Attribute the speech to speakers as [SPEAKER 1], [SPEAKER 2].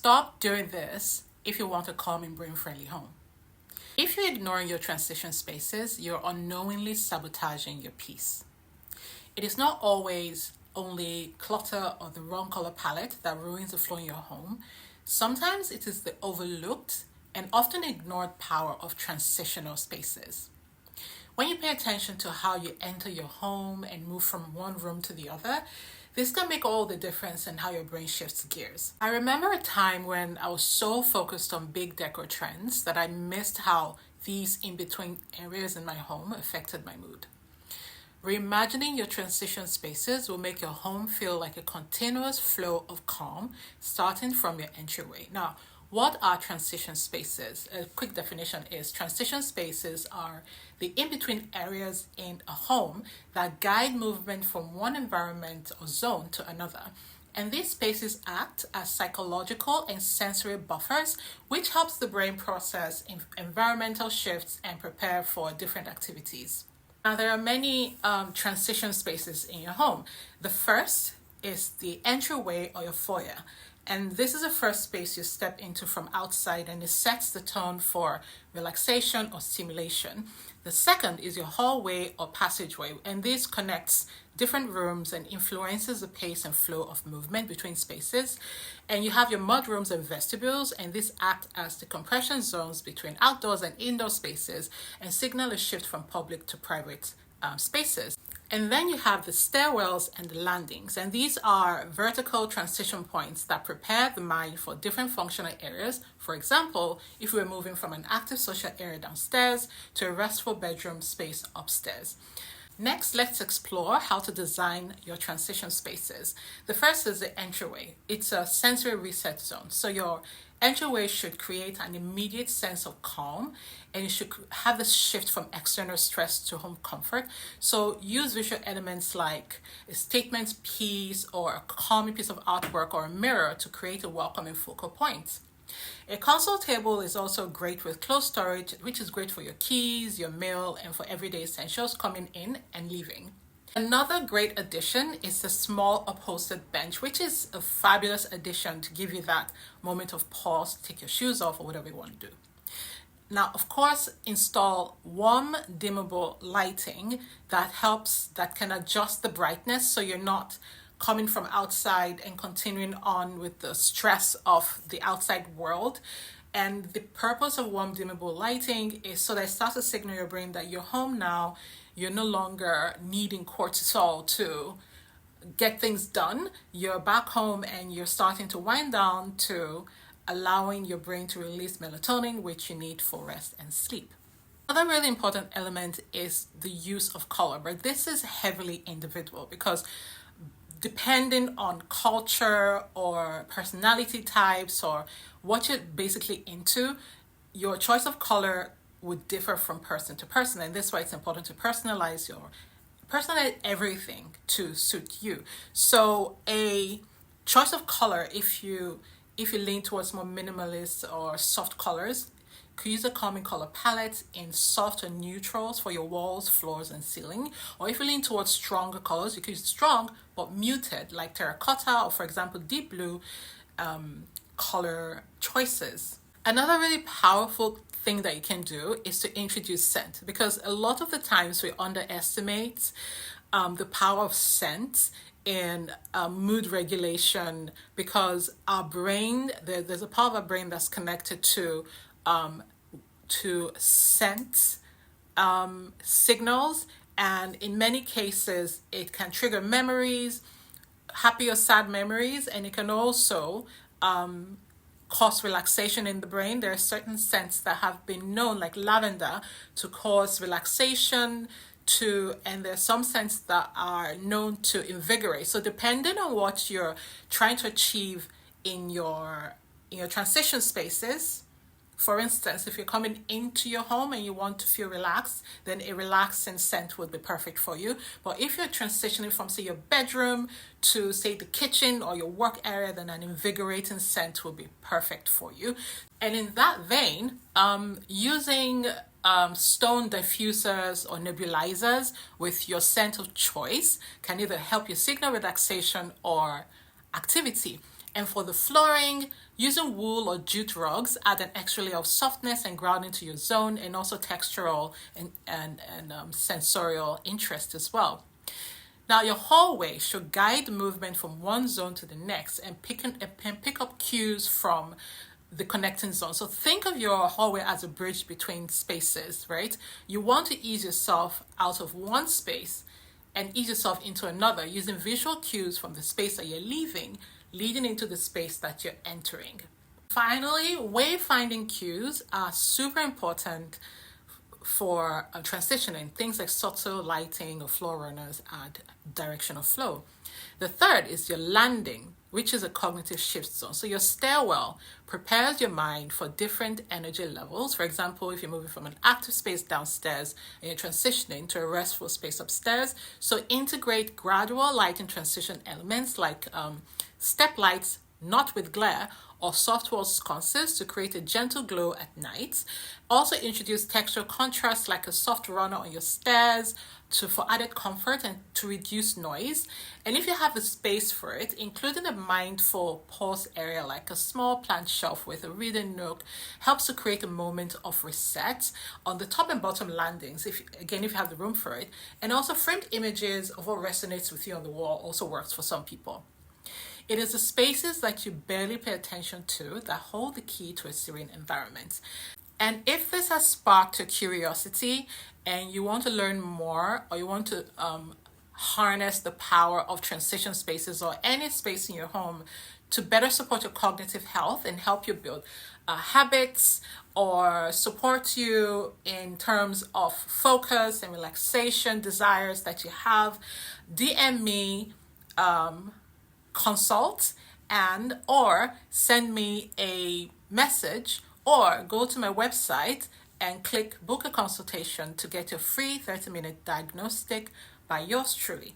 [SPEAKER 1] stop doing this if you want a calm and brain-friendly home. If you're ignoring your transition spaces, you're unknowingly sabotaging your peace. It is not always only clutter or the wrong color palette that ruins the flow in your home. Sometimes it is the overlooked and often ignored power of transitional spaces. When you pay attention to how you enter your home and move from one room to the other, this can make all the difference in how your brain shifts gears. I remember a time when I was so focused on big decor trends that I missed how these in-between areas in my home affected my mood. Reimagining your transition spaces will make your home feel like a continuous flow of calm, starting from your entryway. Now, what are transition spaces? A quick definition is transition spaces are the in-between areas in a home that guide movement from one environment or zone to another. And these spaces act as psychological and sensory buffers, which helps the brain process environmental shifts and prepare for different activities. Now, there are many transition spaces in your home. The first is the entryway or your foyer. And this is the first space you step into from outside, and it sets the tone for relaxation or stimulation. The second is your hallway or passageway, and this connects different rooms and influences the pace and flow of movement between spaces. And you have your mudrooms and vestibules, and these act as the compression zones between outdoors and indoor spaces and signal a shift from public to private spaces. And then you have the stairwells and the landings, and these are vertical transition points that prepare the mind for different functional areas. For example, if we're moving from an active social area downstairs to a restful bedroom space upstairs. Next, let's explore how to design your transition spaces. The first is the entryway. It's a sensory reset zone. So your entryway should create an immediate sense of calm, and you should have this shift from external stress to home comfort. So use visual elements like a statement piece or a calming piece of artwork or a mirror to create a welcoming focal point. A console table is also great with closed storage, which is great for your keys, your mail, and for everyday essentials coming in and leaving. Another great addition is the small upholstered bench, which is a fabulous addition to give you that moment of pause, take your shoes off, or whatever you want to do. Now, of course, install warm, dimmable lighting that can adjust the brightness so you're not coming from outside and continuing on with the stress of the outside world. And the purpose of warm, dimmable lighting is so that it starts to signal your brain that you're home now. You're no longer needing cortisol to get things done. You're back home and you're starting to wind down to allowing your brain to release melatonin, which you need for rest and sleep. Another really important element is the use of color, but this is heavily individual because depending on culture or personality types or what you're basically into, your choice of color would differ from person to person. And this is why it's important to personalize everything to suit you. So a choice of color, if you lean towards more minimalist or soft colors, could use a calming color palette in soft and neutrals for your walls, floors, and ceiling. Or if you lean towards stronger colors, you could use strong but muted, like terracotta or, for example, deep blue color choices. Another really powerful thing that you can do is to introduce scent, because a lot of the times we underestimate the power of scent in mood regulation, because our brain, there's a part of our brain that's connected to scent signals, and in many cases it can trigger memories, happy or sad memories, and it can also cause relaxation in the brain. There are certain scents that have been known, like lavender, to cause relaxation, and there's some scents that are known to invigorate. So depending on what you're trying to achieve in your transition spaces, for instance, if you're coming into your home and you want to feel relaxed, then a relaxing scent would be perfect for you. But if you're transitioning from, say, your bedroom to, say, the kitchen or your work area, then an invigorating scent will be perfect for you. And in that vein, using stone diffusers or nebulizers with your scent of choice can either help you signal relaxation or activity. And for the flooring, Using wool or jute rugs add an extra layer of softness and grounding to your zone, and also textural and sensorial interest as well. Now, your hallway should guide movement from one zone to the next and pick up cues from the connecting zone. So think of your hallway as a bridge between spaces, right? You want to ease yourself out of one space and ease yourself into another using visual cues from the space that you're leaving, leading into the space that you're entering. Finally, wayfinding cues are super important for transitioning. Things like subtle lighting or floor runners add direction of flow. The third is your landing, which is a cognitive shift zone. So your stairwell prepares your mind for different energy levels. For example, if you're moving from an active space downstairs and you're transitioning to a restful space upstairs, so integrate gradual lighting transition elements like step lights, not with glare, or soft wall sconces to create a gentle glow at night. Also introduce textural contrast like a soft runner on your stairs for added comfort and to reduce noise. And if you have the space for it, including a mindful pause area like a small plant shelf with a reading nook helps to create a moment of reset on the top and bottom landings, if you have the room for it. And also framed images of what resonates with you on the wall also works for some people. It is the spaces that you barely pay attention to that hold the key to a serene environment. And if this has sparked your curiosity and you want to learn more, or you want to harness the power of transition spaces or any space in your home to better support your cognitive health and help you build habits or support you in terms of focus and relaxation desires that you have, DM me, consult, and or send me a message, or go to my website and click book a consultation to get your free 30-minute diagnostic by yours truly.